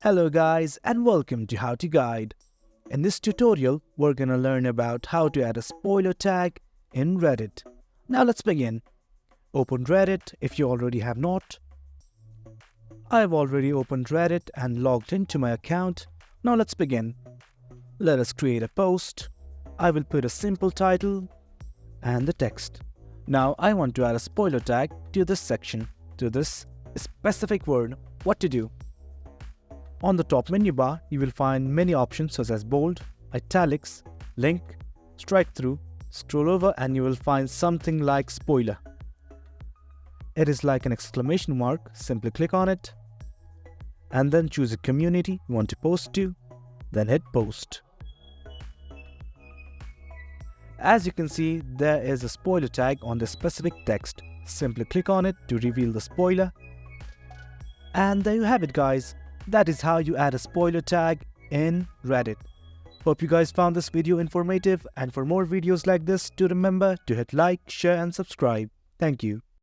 Hello guys and welcome to How to Guide. In this tutorial, we're gonna learn about how to add a spoiler tag in Reddit. Now let's begin. Open Reddit if you already have not. I've already opened Reddit and logged into my account. Now let's begin. Let us create a post. I will put a simple title and the text. Now I want to add a spoiler tag to this section, to this specific word. What to do? On the top menu bar, you will find many options such as bold, italics, link, strike through. Scroll over and you will find something like spoiler. It is like an exclamation mark. Simply click on it and then choose a community you want to post to, then hit post. As you can see, there is a spoiler tag on the specific text. Simply click on it to reveal the spoiler. And there you have it guys. That is how you add a spoiler tag in Reddit. Hope you guys found this video informative, and for more videos like this, do remember to hit like, share and subscribe. Thank you.